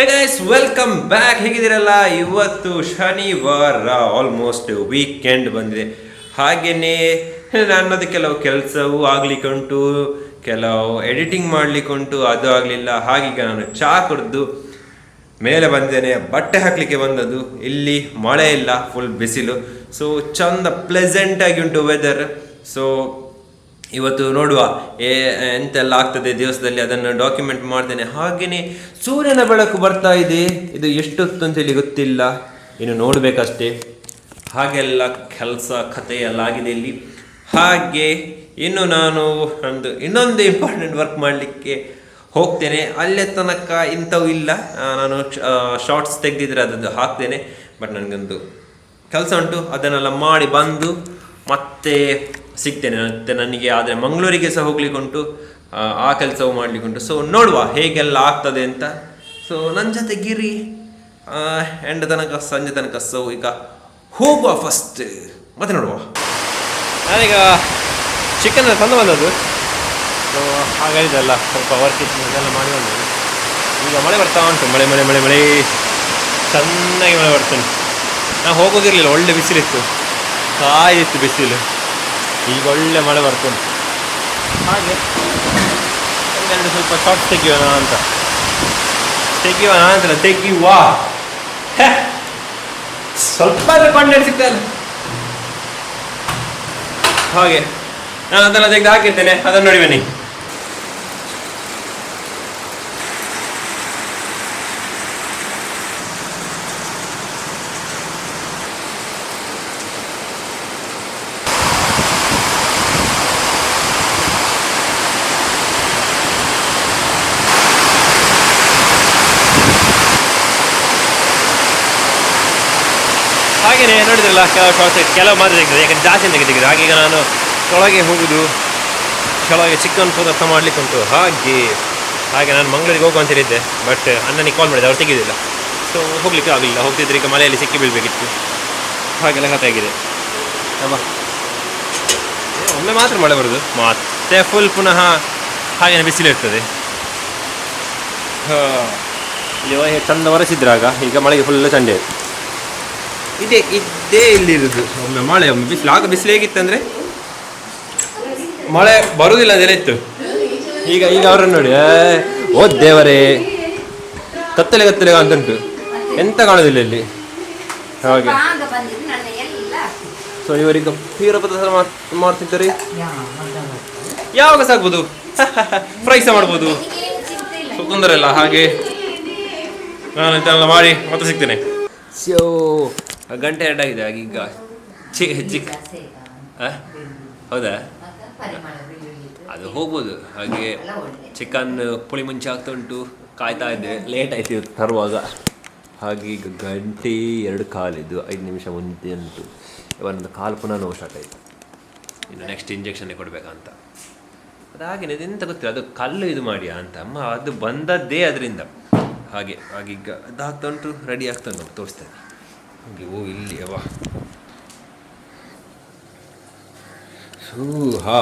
ಹೇ guys, welcome back. ಹೇಗಿದ್ದೀರಲ್ಲ? ಇವತ್ತು ಶನಿವಾರ, ಆಲ್ಮೋಸ್ಟ್ ವೀಕೆಂಡ್ ಬಂದಿದೆ. ಹಾಗೆಯೇ ನನ್ನದು ಕೆಲವು ಕೆಲಸವೂ ಆಗ್ಲಿಕ್ಕೆ ಉಂಟು, ಕೆಲವು ಎಡಿಟಿಂಗ್ ಮಾಡ್ಲಿಕ್ಕೆ ಉಂಟು, ಅದು ಆಗಲಿಲ್ಲ. ಹಾಗೀಗ ನಾನು ಚಹಾ ಕುಡಿದು ಮೇಲೆ ಬಂದೇನೆ. ಬಟ್ಟೆ ಹಾಕಲಿಕ್ಕೆ ಬಂದದ್ದು. ಇಲ್ಲಿ ಮಳೆ ಇಲ್ಲ, ಫುಲ್ ಬಿಸಿಲು. ಸೊ ಚಂದ ಪ್ಲೆಸೆಂಟ್ ಆಗಿ ಉಂಟು ವೆದರ್. ಸೊ ಇವತ್ತು ನೋಡುವ ಎಂತೆಲ್ಲ ಆಗ್ತದೆ ದಿವಸದಲ್ಲಿ, ಅದನ್ನು ಡಾಕ್ಯುಮೆಂಟ್ ಮಾಡ್ತೇನೆ. ಹಾಗೆಯೇ ಸೂರ್ಯನ ಬೆಳಕು ಬರ್ತಾ ಇದೆ. ಇದು ಎಷ್ಟೊತ್ತು ಅಂತೇಳಿ ಗೊತ್ತಿಲ್ಲ, ಇನ್ನು ನೋಡಬೇಕಷ್ಟೇ. ಹಾಗೆಲ್ಲ ಕೆಲಸ ಕಥೆ ಎಲ್ಲ ಆಗಿದೆ ಇಲ್ಲಿ. ಹಾಗೆ ಇನ್ನು ನಾನು ಇನ್ನೊಂದು ಇಂಪಾರ್ಟೆಂಟ್ ವರ್ಕ್ ಮಾಡಲಿಕ್ಕೆ ಹೋಗ್ತೇನೆ. ಅಲ್ಲೇ ತನಕ ಇಂಥವು ಇಲ್ಲ. ನಾನು ಶಾರ್ಟ್ಸ್ ತೆಗೆದಿದ್ರೆ ಅದನ್ನು ಹಾಕ್ತೇನೆ. ಬಟ್ ನನಗೊಂದು ಕೆಲಸ ಉಂಟು, ಅದನ್ನೆಲ್ಲ ಮಾಡಿ ಬಂದು ಮತ್ತೆ ಸಿಗ್ತೇನೆ. ಮತ್ತು ನನಗೆ ಆದರೆ ಮಂಗಳೂರಿಗೆ ಸಹ ಹೋಗ್ಲಿಕ್ಕೆ ಉಂಟು, ಆ ಕೆಲಸವು ಮಾಡ್ಲಿಕ್ಕೆ ಉಂಟು. ಸೊ ನೋಡುವ ಹೇಗೆಲ್ಲ ಆಗ್ತದೆ ಅಂತ. ಸೊ ನನ್ನ ಜೊತೆ ಗಿರಿ ಎಂಡ್ ತನಕ, ಸಂಜೆ ತನಕ. ಸೊ ಈಗ ಹೋಗುವ ಫಸ್ಟ್, ಮತ್ತೆ ನೋಡುವ. ನಾನೀಗ ಚಿಕನ್ ತಂದು ಬಂದದ್ದು. ಸೊ ಹಾಗಾಗಿದೆಲ್ಲ ಸ್ವಲ್ಪ ವರ್ಕ್ ಇತ್ತು, ಅದೆಲ್ಲ ಮಾಡಿ ಬಂದದ್ದು. ಈಗ ಮಳೆ ಬರ್ತಾ ಉಂಟು. ಮಳೆ ಮಳೆ ಮಳೆ ಮಳೆ ಚೆನ್ನಾಗಿ ಮಳೆ ಬರ್ತೇನೆ. ನಾವು ಹೋಗೋದಿರಲಿಲ್ಲ, ಒಳ್ಳೆ ಬಿಸಿಲಿತ್ತು, ಕಾಯಿತ್ತು ಬಿಸಿಲು. ಈಗ ಒಳ್ಳೆ ಮಳೆ ಬರ್ತೇನೆ. ಹಾಗೆ ಒಂದೆರಡು ಸ್ವಲ್ಪ ಶಾರ್ಟ್ಸ್ ತೆಗಿಯೋಣ ಅಂತ ತೆಗಿಯುವ. ಸ್ವಲ್ಪ ಕಂಡು ಸಿಗ್ತಲ್ಲ. ಹಾಗೆ ನಾನು ಅದನ್ನು ತೆಗೆದು ಹಾಕಿರ್ತೇನೆ, ಅದನ್ನು ನೋಡಿ ಬನ್ನಿ. ಹಾಗೆಯೇ ನೋಡಿದ್ರಲ್ಲ, ಕೆಲವು ಶಾರ್ಟ್ಸ್ ಕೆಲವು ಮಾತ್ರ ತೆಗೆದಿದೆ, ಯಾಕಂದ್ರೆ ಜಾಸ್ತಿ ತೆಗೆದಿದೆ. ಹಾಗೆ ಈಗ ನಾನು ಕೆಳಗೆ ಹೋಗುದು, ಕೆಳಗೆ ಚಿಕನ್ ಪದಾರ್ಥ ಮಾಡಲಿಕ್ಕೆ ಉಂಟು. ಹಾಗೆ ನಾನು ಮಂಗಳೂರಿಗೆ ಹೋಗು ಅಂತ ಹೇಳಿದ್ದೆ, ಬಟ್ ಅಣ್ಣನಿಗೆ ಕಾಲ್ ಮಾಡಿದೆ, ಅವ್ರು ತೆಗೆದಿಲ್ಲ. ಸೊ ಹೋಗ್ಲಿಕ್ಕೆ ಆಗಲಿಲ್ಲ. ಹೋಗ್ತಿದ್ರೆ ಈಗ ಮಳೆಯಲ್ಲಿ ಸಿಕ್ಕಿ ಬೀಳಬೇಕಿತ್ತು. ಹಾಗೆಲ್ಲ ಕಥೆ ಆಗಿದೆ. ಒಮ್ಮೆ ಮಾತ್ರ ಮಳೆ ಬರೋದು, ಮತ್ತೆ ಫುಲ್ ಪುನಃ ಹಾಗೇನೆ ಬಿಸಿಲಿರ್ತದೆ. ಇಲ್ಲಿ ಚಂದ ಒರೆಸಿದ್ರಾಗ, ಈಗ ಮಳೆಗೆ ಫುಲ್ ಚಂಡೆ ಇದೇ ಇಲ್ಲಿರೋದು. ಒಮ್ಮೆ ಮಳೆ, ಒಮ್ಮೆ ಬಿಸಿಲು. ಆಗ ಬಿಸಿಲು ಹೇಗಿತ್ತಂದರೆ ಮಳೆ ಬರುವುದಿಲ್ಲ ಅದೆಲ್ಲ ಇತ್ತು. ಈಗ ಅವರನ್ನು ನೋಡಿ, ಓ ದೇವರೇ, ಕತ್ತಲೆ ಅಂತುಂಟು, ಎಂತ ಕಾಣೋದಿಲ್ಲ ಇಲ್ಲಿ. ಹಾಗೆ ಸೊ ಇವರೀಗ ಪೀರಪದ ಮಾಡ್ತಿದ್ದಾರೆ. ಯಾವಾಗ ಸಾಕ್ಬೋದು, ಫ್ರೈ ಸಹ ಮಾಡ್ಬೋದು, ಸೊ ತೊಂದರೆ ಇಲ್ಲ. ಹಾಗೆ ನಾನು ಇದೆಲ್ಲ ಮಾಡಿ ಮತ್ತೆ ಸಿಗ್ತೇನೆ. ಸೊ ಗಂಟೆ ಎರಡಾಗಿದೆ. ಆಗೀಗ ಹೌದಾ, ಅದು ಹೋಗ್ಬೋದು. ಹಾಗೆ ಚಿಕನ್ ಪುಳಿ ಮುಂಚೆ ಆಗ್ತಾ ಉಂಟು, ಕಾಯ್ತಾ ಇದ್ದೆ, ಲೇಟ್ ಆಯ್ತು ಇವತ್ತು ತರುವಾಗ. ಹಾಗೆ ಈಗ ಗಂಟೆ 2:15, 5 ನಿಮಿಷ ಮುಂದೆ ಉಂಟು. ಇವನೊಂದು ಕಾಲು ಪುನಃ ನೋವು ಸ್ಟಾರ್ಟ್ ಆಯಿತು. ಇನ್ನು ನೆಕ್ಸ್ಟ್ ಇಂಜೆಕ್ಷನ್ನೇ ಕೊಡಬೇಕಂತ. ಅದು ಹಾಗೇನೆ, ಎಂತ ಗೊತ್ತಿಲ್ಲ, ಅದು ಕಲ್ಲು ಇದು ಮಾಡಿ ಅಂತ ಅಮ್ಮ, ಅದು ಬಂದದ್ದೇ ಅದರಿಂದ. ಹಾಗೀಗ ಅದಾಗ್ತಾ ಉಂಟು, ರೆಡಿ ಆಗ್ತಾ ಉಂಟು, ತೋರಿಸ್ತೇನೆ. ಹಾಗೆ ಇಲ್ಲಿ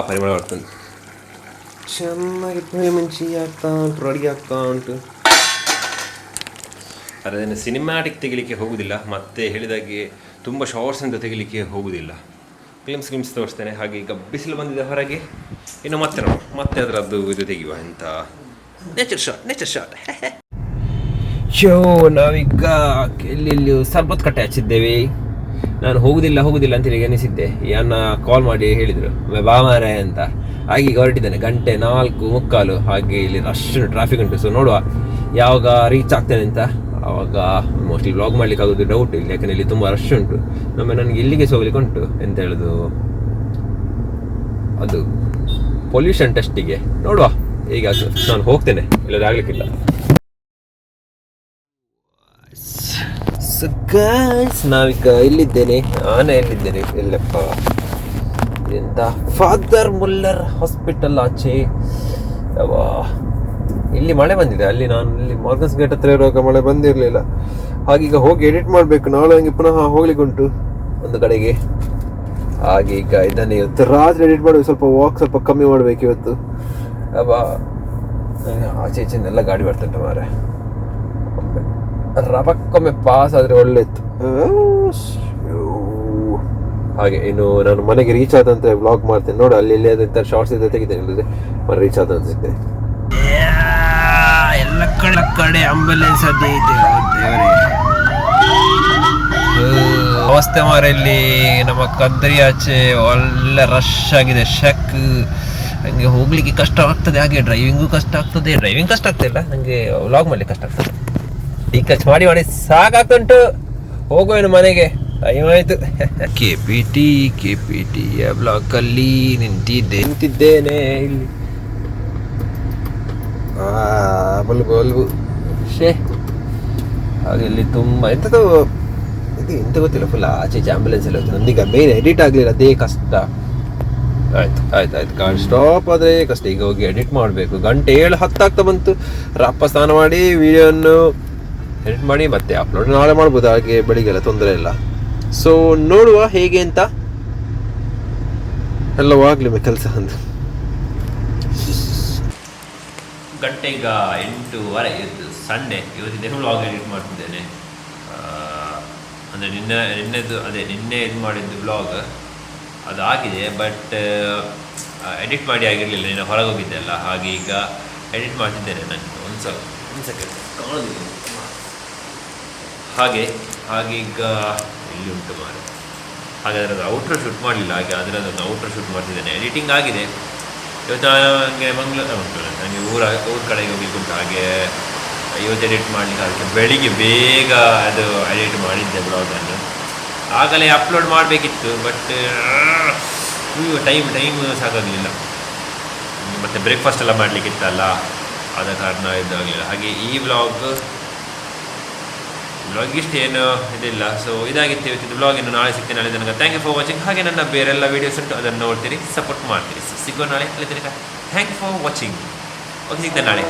ಪರಿಮಳ ಬರ್ತದೆ ಚೆನ್ನಾಗಿ. ಪುಳಿ ಮುಂಚಿ ಆಗ್ತಾ ಉಂಟು, ರೆಡಿ ಆಗ್ತಾ ಉಂಟು. ಅದನ್ನು ಸಿನಿಮ್ಯಾಟಿಕ್ ತೆಗಿಲಿಕ್ಕೆ ಹೋಗುವುದಿಲ್ಲ, ಮತ್ತೆ ಹೇಳಿದಾಗೆ ತುಂಬ ಶಾರ್ಟ್ಸ್ ಅಂತ ತೆಗಿಲಿಕ್ಕೆ ಹೋಗುವುದಿಲ್ಲ. ಕ್ಲಿಮ್ಸ್ ತೋರಿಸ್ತೇನೆ. ಹಾಗೆ ಈಗ ಬಿಸಿಲು ಬಂದಿದೆ ಹೊರಗೆ. ಇನ್ನು ಮತ್ತೆ ಅದರದ್ದು ಇದು ತೆಗೆಯುವ ಅಂತ ನೇಚರ್ ಶಾಟ್. ನಾವೀಗ ಎಲ್ಲೆಲ್ಲಿ ಸರ್ಬತ್ ಕಟ್ಟೆ ಹಚ್ಚಿದ್ದೇವೆ. ನಾನು ಹೋಗುದಿಲ್ಲ ಅಂತೇಳಿ ಅನಿಸಿದ್ದೆ. ಈ ಅಣ್ಣ ಕಾಲ್ ಮಾಡಿ ಹೇಳಿದರು, ಬಾ ಮಾರೆ ಅಂತ. ಹಾಗೆ ಈಗ ಹೊರಟಿದ್ದೇನೆ. ಗಂಟೆ 4:45. ಹಾಗೆ ಇಲ್ಲಿ ರಶ್ ಟ್ರಾಫಿಕ್ ಉಂಟು. ಸೊ ನೋಡುವ ಯಾವಾಗ ರೀಚ್ ಆಗ್ತೇನೆ ಅಂತ. ಆವಾಗ ಮೋಸ್ಟ್ಲಿ ವ್ಲಾಗ್ ಮಾಡ್ಲಿಕ್ಕೆ ಆಗೋದು ಡೌಟ್ ಇಲ್ಲಿ, ಯಾಕಂದರೆ ಇಲ್ಲಿ ತುಂಬ ರಶ್ ಉಂಟು. ನನಗೆ ಇಲ್ಲಿಗೆ ಹೋಗ್ಲಿಕ್ಕೆ ಉಂಟು, ಎಂತ ಹೇಳೋದು, ಅದು ಪೊಲ್ಯೂಷನ್ ಟೆಸ್ಟಿಗೆ. ನೋಡುವ ಈಗ ನಾನು ಹೋಗ್ತೇನೆ, ಇಲ್ಲದ ಆಗ್ಲಿಕ್ಕಿಲ್ಲ. ನಾವೀಗ ಇಲ್ಲಿದ್ದೇನೆ. ಎಲ್ಲಿದ್ದೇನೆ ಎಲ್ಲಪ್ಪ, ಎಂತ ಫಾದರ್ ಮುಲ್ಲರ್ ಹಾಸ್ಪಿಟಲ್ ಆಚೆ. ಇಲ್ಲಿ ಮಳೆ ಬಂದಿದೆ. ಅಲ್ಲಿ ನಾನು ಇಲ್ಲಿ ಮಾರ್ಗನ್ಸ್ ಗೇಟ್ ಹತ್ರ ಇರುವಾಗ ಮಳೆ ಬಂದಿರಲಿಲ್ಲ. ಹಾಗೀಗ ಹೋಗಿ ಎಡಿಟ್ ಮಾಡಬೇಕು. ನಾಳೆ ಹಂಗೆ ಪುನಃ ಹೋಗ್ಲಿಕ್ಕೆ ಉಂಟು ಒಂದು ಕಡೆಗೆ. ಹಾಗೆ ಈಗ ಇದನ್ನು ಇವತ್ತು ರಾತ್ರಿ ಎಡಿಟ್ ಮಾಡಬೇಕು. ಸ್ವಲ್ಪ ವಾಕ್ ಸ್ವಲ್ಪ ಕಮ್ಮಿ ಮಾಡಬೇಕು ಇವತ್ತು. ಆಚೆ ಈಚೆನೆಲ್ಲ ಗಾಡಿ ಬರ್ತಂಟ ಮಾರೆ. ರವಕ್ಕೊಮ್ಮೆ ಪಾಸ್ ಆದರೆ ಒಳ್ಳೆಯಿತ್ತು. ಹಾಗೆ ಇನ್ನು ನಾನು ಮನೆಗೆ ರೀಚ್ ಆದಂತೆ ವ್ಲಾಗ್ ಮಾಡ್ತೇನೆ ನೋಡಿ. ಅಲ್ಲಿ ಇಲ್ಲಿ ಅದಂತ ಶಾರ್ಟ್ಸ್ ಇದೆ ತೆಗಿತೇನೆ, ಇಲ್ಲದೆ ಮನೆ ರೀಚ್ ಆದಂತ ಸಿಗ್ತೇನೆ. ಎಲ್ಲ ಕಡೆ ಆಂಬುಲೆನ್ಸ್ ಅದೇ ಇದೆ. ಅವಸ್ಥೆ ಮಾರ ಇಲ್ಲಿ ನಮ್ಮ ಕದ್ರಿ ಆಚೆ ಒಳ್ಳೆ ರಶ್ ಆಗಿದೆ. ಶಕ್ ನನಗೆ ಹೋಗ್ಲಿಕ್ಕೆ ಕಷ್ಟ ಆಗ್ತದೆ, ಹಾಗೆ ಡ್ರೈವಿಂಗು ಕಷ್ಟ ಆಗ್ತದೆ. ಡ್ರೈವಿಂಗ್ ಕಷ್ಟ ಆಗ್ತಿಲ್ಲ, ನನಗೆ ವ್ಲಾಗ್ ಮಾಡ್ಲಿಕ್ಕೆ ಕಷ್ಟ ಆಗ್ತದೆ. ಈ ಖರ್ಚು ಮಾಡಿ ಮಾಡಿ ಸಾಕಾಗ್ತುಂಟು. ಹೋಗುವೇನು ಮನೆಗೆ, ಟೈಮ್ ಆಯ್ತು. KPT ಬ್ಲಾಕ್ ಅಲ್ಲಿ ನಿಂತಿದ್ದೇನೆ ಇಲ್ಲಿ. ಬಲ್ಬು ಶೇ ಹಾಗೆ ಇಲ್ಲಿ ತುಂಬ ಎಂಥದ್ದು ಇದು ಎಂತ ಗೊತ್ತಿಲ್ಲ, ಫುಲ್ ಆಚೆ ಈಚೆ ಆಂಬುಲೆನ್ಸ್ ಎಲ್ಲ ಹೋಯ್ತು. ನನಗೀಗ ಮೇನ್ ಎಡಿಟ್ ಆಗಲಿಲ್ಲ, ಅದೇ ಕಷ್ಟ. ಆಯ್ತು ಕಾರ್ ಸ್ಟಾಪ್ ಆದರೆ ಕಷ್ಟ. ಈಗ ಹೋಗಿ ಎಡಿಟ್ ಮಾಡಬೇಕು. ಗಂಟೆ 7:10 ಆಗ್ತಾ ಬಂತು. ರಪ್ಪ ಸ್ನಾನ ಮಾಡಿ ವಿಡಿಯೋನ್ನು ಎಡಿಟ್ ಮಾಡಿ ಮತ್ತೆ ಅಪ್ಲೋಡ್ ನಾಳೆ ಮಾಡ್ಬೋದು. ಹಾಗೆ ಬೆಳಿಗ್ಗೆಲ್ಲ ತೊಂದರೆ ಇಲ್ಲ. ಸೊ ನೋಡುವ ಹೇಗೆ ಅಂತ. ಎಲ್ಲವಾಗಲಿ ಕೆಲಸ ಅಂತ. ಗಂಟೆ ಈಗ 8:30 ಇದು ಸಂಡೇ. ಇವತ್ತಿದ್ದೇನು ವ್ಲಾಗ್ ಎಡಿಟ್ ಮಾಡ್ತಿದ್ದೇನೆ. ಅಂದರೆ ನಿನ್ನೆ ಇದು ಮಾಡಿದ್ದು ವ್ಲಾಗ್ ಅದಾಗಿದೆ, ಬಟ್ ಎಡಿಟ್ ಮಾಡಿ ಆಗಿರಲಿಲ್ಲ. ನಿನ್ನೆ ಹೊರಗೆ ಹೋಗಿದ್ದೆ ಅಲ್ಲ, ಹಾಗೆ ಈಗ ಎಡಿಟ್ ಮಾಡ್ತಿದ್ದೇನೆ. ನಾನು ಒಂದು ಸೆಕೆಂಡ್ ಕಾಣೋದಿಲ್ಲ. ಹಾಗೆ ಈಗ ಇಲ್ಲಿ ಉಂಟು ಮಾರು. ಹಾಗೆ ಅದರದ್ದು ಔಟ್ರ್ ಶೂಟ್ ಮಾಡಲಿಲ್ಲ, ಹಾಗೆ ಅದರದೊಂದು ಔಟ್ರ್ ಶೂಟ್ ಮಾಡ್ತಿದ್ದೇನೆ. ಎಡಿಟಿಂಗ್ ಆಗಿದೆ. ಇವತ್ತು ನನಗೆ ಮಂಗಳೂರು ಉಂಟು, ನನಗೆ ಊರ ಕಡೆಗೆ ಹೋಗ್ಲಿಕ್ಕೆ ಉಂಟು. ಹಾಗೆ ಇವತ್ತು ಎಡಿಟ್ ಮಾಡಲಿಕ್ಕೆ ಅದಕ್ಕೆ ಬೆಳಿಗ್ಗೆ ಬೇಗ ಅದು ಎಡಿಟ್ ಮಾಡಿದ್ದೆ ಬ್ಲಾಗನ್ನು. ಆಗಲೇ ಅಪ್ಲೋಡ್ ಮಾಡಬೇಕಿತ್ತು, ಬಟ್ ಟೈಮ್ ಸಾಕಾಗಲಿಲ್ಲ. ಮತ್ತು ಬ್ರೇಕ್ಫಾಸ್ಟ್ ಎಲ್ಲ ಮಾಡಲಿಕ್ಕಿತ್ತಲ್ಲ, ಆದ ಕಾರಣ ಇದಾಗಲಿಲ್ಲ. ಹಾಗೆ ಈ ವ್ಲಾಗ್ ಇಷ್ಟೇನು ಇದಿಲ್ಲ. ಸೊ ಇದಾಗಿತ್ತು ಇವತ್ತಿದ್ದು ವ್ಲಾಗ್. ಇನ್ನು ನಾಳೆ ಸಿಗ್ತೇನೆ. ನಾಳೆ ತನಕ ಥ್ಯಾಂಕ್ ಯು ಫಾರ್ ವಾಚಿಂಗ್. ಹಾಗೆ ನನ್ನ ಬೇರೆಲ್ಲ ವೀಡಿಯೋಸ್ ಉಂಟು, ಅದನ್ನು ನೋಡ್ತೀರಿ, ಸಪೋರ್ಟ್ ಮಾಡ್ತೀರಿ. ಸೊ ಸಿಗೋ ನಾಳೆ. ಅಲ್ಲಿ ತನಕ thank you for watching. Okay, ಸಿಗ್ತೇನೆ ನಾಳೆ.